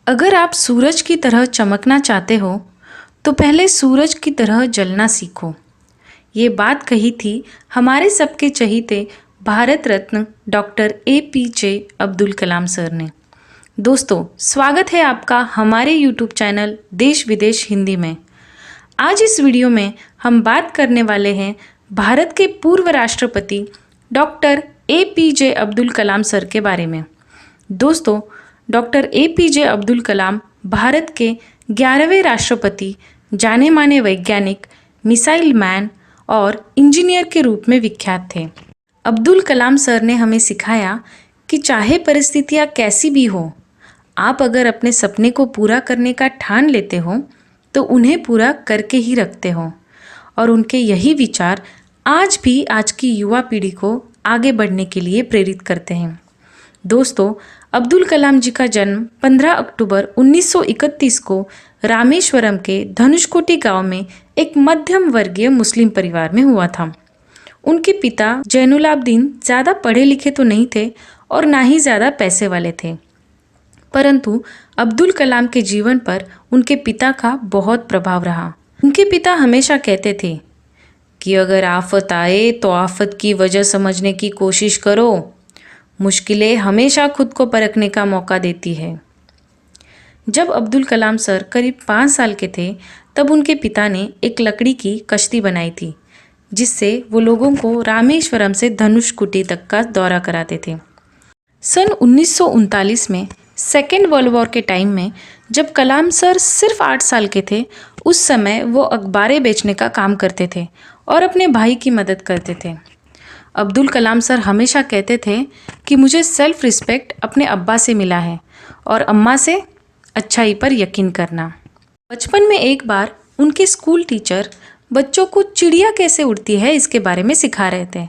अगर आप सूरज की तरह चमकना चाहते हो तो पहले सूरज की तरह जलना सीखो। ये बात कही थी हमारे सबके चहीते Bharat Ratna doctor APJ Abdul Kalam sir ने। दोस्तों, स्वागत है आपका हमारे YouTube चैनल देश विदेश हिंदी में। आज इस वीडियो में हम बात करने वाले हैं भारत के पूर्व राष्ट्रपति doctor APJ Abdul Kalam sir के बारे में। दोस्तों, डॉक्टर APJ अब्दुल कलाम भारत के 11वें राष्ट्रपति, जाने माने वैज्ञानिक, मिसाइल मैन और इंजीनियर के रूप में विख्यात थे। अब्दुल कलाम सर ने हमें सिखाया कि चाहे परिस्थितियाँ कैसी भी हो, आप अगर अपने सपने को पूरा करने का ठान लेते हो तो उन्हें पूरा करके ही रखते हो। और उनके यही विचार आज भी आज की युवा पीढ़ी को आगे बढ़ने के लिए प्रेरित करते हैं। दोस्तों, अब्दुल कलाम जी का जन्म 15 अक्टूबर 1931 को रामेश्वरम के धनुषकोटी गांव में एक मध्यम वर्गीय मुस्लिम परिवार में हुआ था। उनके पिता जैनुलाब्दीन ज़्यादा पढ़े लिखे तो नहीं थे और ना ही ज़्यादा पैसे वाले थे, परंतु अब्दुल कलाम के जीवन पर उनके पिता का बहुत प्रभाव रहा। उनके पिता हमेशा कहते थे कि अगर आफत आए तो आफत की वजह समझने की कोशिश करो, मुश्किलें हमेशा खुद को परखने का मौका देती है। जब अब्दुल कलाम सर करीब 5 साल के थे तब उनके पिता ने एक लकड़ी की कश्ती बनाई थी, जिससे वो लोगों को रामेश्वरम से धनुषकोटी तक का दौरा कराते थे। सन 1939 में सेकेंड वर्ल्ड वॉर के टाइम में जब कलाम सर सिर्फ 8 साल के थे, उस समय वो अखबारें बेचने का काम करते थे और अपने भाई की मदद करते थे। अब्दुल कलाम सर हमेशा कहते थे कि मुझे सेल्फ रिस्पेक्ट अपने अब्बा से मिला है और अम्मा से अच्छाई पर यकीन करना। बचपन में एक बार उनके स्कूल टीचर बच्चों को चिड़िया कैसे उड़ती है इसके बारे में सिखा रहे थे,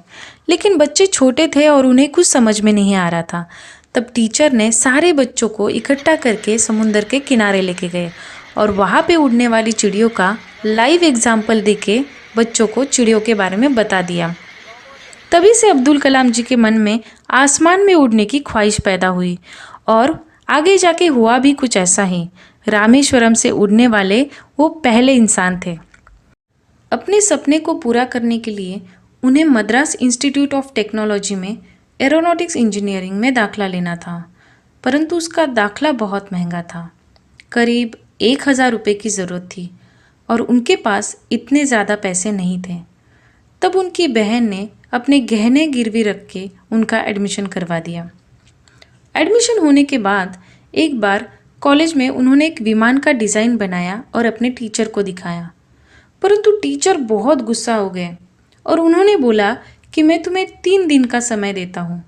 लेकिन बच्चे छोटे थे और उन्हें कुछ समझ में नहीं आ रहा था। तब टीचर ने सारे बच्चों को इकट्ठा करके समुंदर के किनारे लेके गए और वहाँ पे उड़ने वाली चिड़ियों का लाइव एग्जाम्पल देके बच्चों को चिड़ियों के बारे में बता दिया। तभी से अब्दुल कलाम जी के मन में आसमान में उड़ने की ख्वाहिश पैदा हुई और आगे जाके हुआ भी कुछ ऐसा ही। रामेश्वरम से उड़ने वाले वो पहले इंसान थे। अपने सपने को पूरा करने के लिए उन्हें मद्रास इंस्टीट्यूट ऑफ टेक्नोलॉजी में एरोनॉटिक्स इंजीनियरिंग में दाखला लेना था, परंतु उसका दाखला बहुत महंगा था। करीब 1000 रुपये की ज़रूरत थी और उनके पास इतने ज़्यादा पैसे नहीं थे। तब उनकी बहन ने अपने गहने गिरवी रख के उनका एडमिशन करवा दिया। एडमिशन होने के बाद एक बार कॉलेज में उन्होंने एक विमान का डिज़ाइन बनाया और अपने टीचर को दिखाया, परंतु टीचर बहुत गुस्सा हो गए और उन्होंने बोला कि मैं तुम्हें 3 दिन का समय देता हूँ।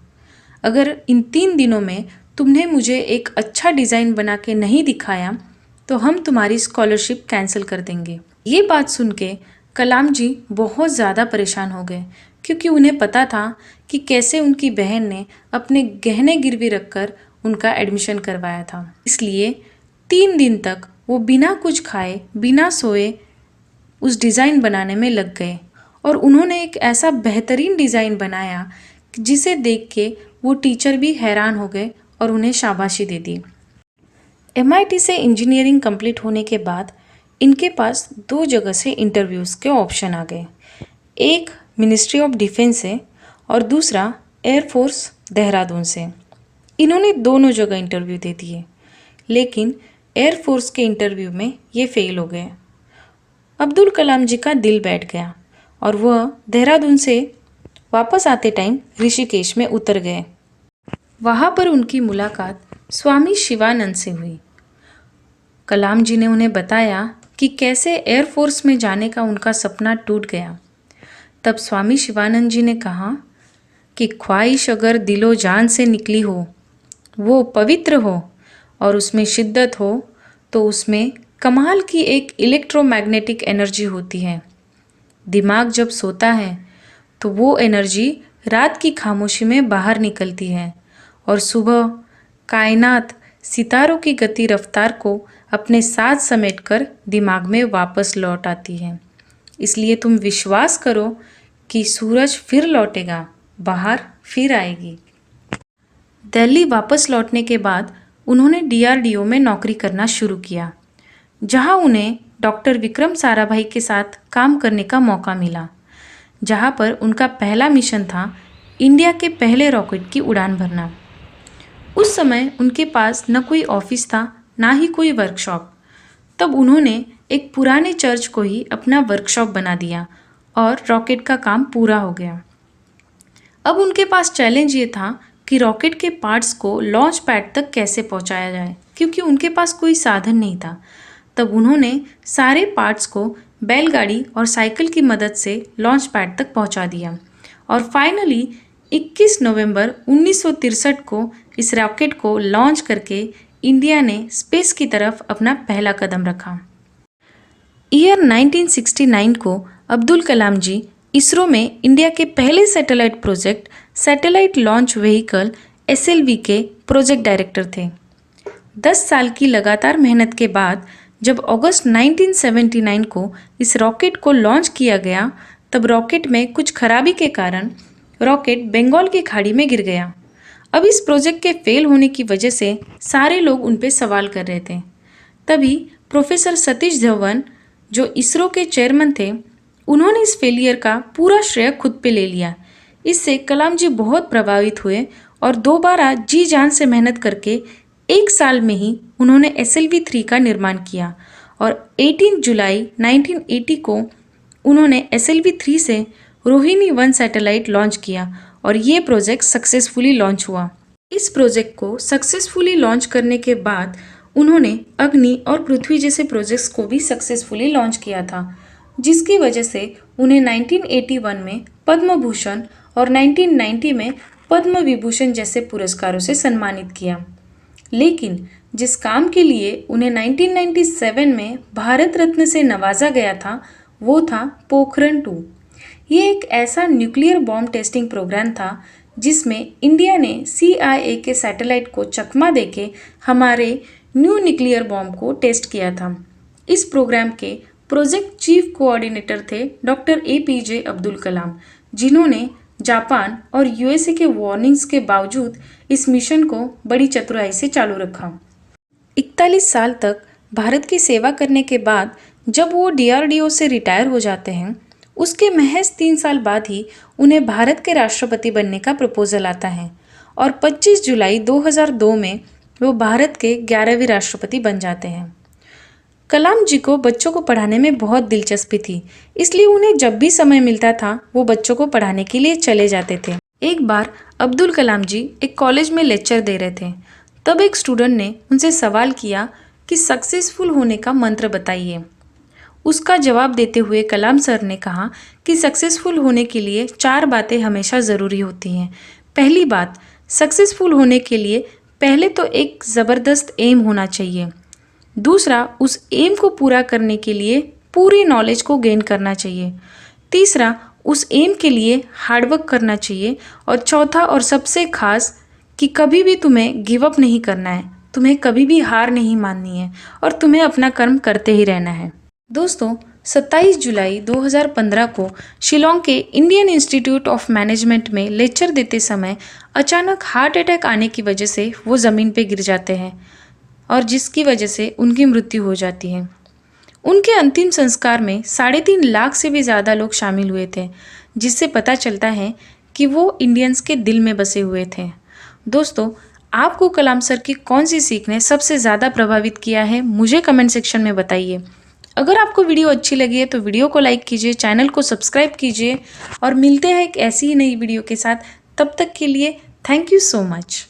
अगर इन 3 दिनों में तुमने मुझे एक अच्छा डिज़ाइन बना के नहीं दिखाया तो हम तुम्हारी स्कॉलरशिप कैंसिल कर देंगे। ये बात सुन के कलाम जी बहुत ज़्यादा परेशान हो गए, क्योंकि उन्हें पता था कि कैसे उनकी बहन ने अपने गहने गिरवी रखकर उनका एडमिशन करवाया था। इसलिए 3 दिन तक वो बिना कुछ खाए, बिना सोए उस डिज़ाइन बनाने में लग गए और उन्होंने एक ऐसा बेहतरीन डिज़ाइन बनाया जिसे देख के वो टीचर भी हैरान हो गए और उन्हें शाबाशी दे दी। MIT से इंजीनियरिंग कंप्लीट होने के बाद इनके पास 2 जगह से इंटरव्यूज़ के ऑप्शन आ गए। एक मिनिस्ट्री ऑफ डिफेंस से और दूसरा एयरफोर्स देहरादून से। इन्होंने दोनों जगह इंटरव्यू दे दिए, लेकिन एयरफोर्स के इंटरव्यू में ये फेल हो गए। अब्दुल कलाम जी का दिल बैठ गया और वह देहरादून से वापस आते टाइम ऋषिकेश में उतर गए। वहाँ पर उनकी मुलाकात स्वामी शिवानंद से हुई। कलाम जी ने उन्हें बताया कि कैसे एयरफोर्स में जाने का उनका सपना टूट गया। तब स्वामी शिवानंद जी ने कहा कि ख्वाहिश अगर दिलो जान से निकली हो, वो पवित्र हो और उसमें शिद्दत हो, तो उसमें कमाल की एक इलेक्ट्रोमैग्नेटिक एनर्जी होती है। दिमाग जब सोता है तो वो एनर्जी रात की खामोशी में बाहर निकलती है और सुबह कायनात सितारों की गति रफ्तार को अपने साथ समेटकर दिमाग में वापस लौट आती है। इसलिए तुम विश्वास करो कि सूरज फिर लौटेगा, बाहर फिर आएगी। दिल्ली वापस लौटने के बाद उन्होंने DRDO में नौकरी करना शुरू किया, जहां उन्हें डॉक्टर विक्रम साराभाई के साथ काम करने का मौका मिला, जहां पर उनका पहला मिशन था इंडिया के पहले रॉकेट की उड़ान भरना। उस समय उनके पास न कोई ऑफिस था, ना ही कोई वर्कशॉप। तब उन्होंने एक पुराने चर्च को ही अपना वर्कशॉप बना दिया और रॉकेट का काम पूरा हो गया। अब उनके पास चैलेंज ये था कि रॉकेट के पार्ट्स को लॉन्च पैड तक कैसे पहुंचाया जाए, क्योंकि उनके पास कोई साधन नहीं था। तब उन्होंने सारे पार्ट्स को बैलगाड़ी और साइकिल की मदद से लॉन्च पैड तक पहुंचा दिया और फाइनली 21 नवंबर 1963 को इस रॉकेट को लॉन्च करके इंडिया ने स्पेस की तरफ अपना पहला कदम रखा। ईयर 1969 को अब्दुल कलाम जी इसरो में इंडिया के पहले satellite project satellite launch vehicle SLV के प्रोजेक्ट डायरेक्टर थे। 10 साल की लगातार मेहनत के बाद जब अगस्त 1979 को इस रॉकेट को लॉन्च किया गया, तब रॉकेट में कुछ खराबी के कारण रॉकेट बंगाल की खाड़ी में गिर गया। अब इस प्रोजेक्ट के फेल होने की वजह से सारे लोग उन पर सवाल कर रहे थे। तभी प्रोफेसर सतीश धवन, जो इसरो के चेयरमैन थे, उन्होंने इस फेलियर का पूरा श्रेय खुद पे ले लिया। इससे कलाम जी बहुत प्रभावित हुए और दोबारा जी जान से मेहनत करके 1 साल में ही उन्होंने SLV-3 का निर्माण किया और 18 जुलाई 1980 को उन्होंने SLV-3 से रोहिणी 1 सैटेलाइट लॉन्च किया और ये प्रोजेक्ट सक्सेसफुली लॉन्च हुआ। इस प्रोजेक्ट को सक्सेसफुली लॉन्च करने के बाद उन्होंने अग्नि और पृथ्वी जैसे प्रोजेक्ट्स को भी सक्सेसफुली लॉन्च किया था, जिसकी वजह से उन्हें 1981 में पद्म भूषण और 1990 में पद्म विभूषण जैसे पुरस्कारों से सम्मानित किया। लेकिन जिस काम के लिए उन्हें 1997 में भारत रत्न से नवाजा गया था, वो था पोखरण 2। ये एक ऐसा न्यूक्लियर बॉम्ब टेस्टिंग प्रोग्राम था जिसमें इंडिया ने CIA के सैटेलाइट को चकमा देके हमारे न्यू न्यूक्लियर बॉम्ब को टेस्ट किया था। इस प्रोग्राम के प्रोजेक्ट चीफ कोऑर्डिनेटर थे डॉक्टर APJ अब्दुल कलाम, जिन्होंने जापान और USA के वार्निंग्स के बावजूद इस मिशन को बड़ी चतुराई से चालू रखा। 41 साल तक भारत की सेवा करने के बाद जब वो DRDO से रिटायर हो जाते हैं, उसके महज 3 साल बाद ही उन्हें भारत के राष्ट्रपति बनने का प्रपोजल आता है और 25 जुलाई 2002 में वो भारत के 11वें राष्ट्रपति बन जाते हैं। कलाम जी को बच्चों को पढ़ाने में बहुत दिलचस्पी थी, इसलिए उन्हें जब भी समय मिलता था वो बच्चों को पढ़ाने के लिए चले जाते थे। एक बार अब्दुल कलाम जी एक कॉलेज में लेक्चर दे रहे थे। तब एक स्टूडेंट ने उनसे सवाल किया कि सक्सेसफुल होने का मंत्र बताइए। उसका जवाब देते हुए कलाम सर ने कहा कि सक्सेसफुल होने के लिए 4 बातें हमेशा ज़रूरी होती हैं। पहली बात, सक्सेसफुल होने के लिए पहले तो एक ज़बरदस्त एम होना चाहिए। दूसरा, उस एम को पूरा करने के लिए पूरी नॉलेज को गेन करना चाहिए। तीसरा, उस एम के लिए हार्डवर्क करना चाहिए। और चौथा और सबसे खास कि कभी भी तुम्हें गिव अप नहीं करना है, तुम्हें कभी भी हार नहीं माननी है और तुम्हें अपना कर्म करते ही रहना है। दोस्तों, 27 जुलाई 2015 को शिलोंग के इंडियन इंस्टीट्यूट ऑफ मैनेजमेंट में लेक्चर देते समय अचानक हार्ट अटैक आने की वजह से वो ज़मीन पे गिर जाते हैं और जिसकी वजह से उनकी मृत्यु हो जाती है। उनके अंतिम संस्कार में 3.5 लाख से भी ज़्यादा लोग शामिल हुए थे, जिससे पता चलता है कि वो इंडियंस के दिल में बसे हुए थे। दोस्तों, आपको कलाम सर की कौन सी सीख ने सबसे ज़्यादा प्रभावित किया है, मुझे कमेंट सेक्शन में बताइए। अगर आपको वीडियो अच्छी लगी है तो वीडियो को लाइक कीजिए, चैनल को सब्सक्राइब कीजिए और मिलते हैं एक ऐसी ही नई वीडियो के साथ। तब तक के लिए थैंक यू सो मच।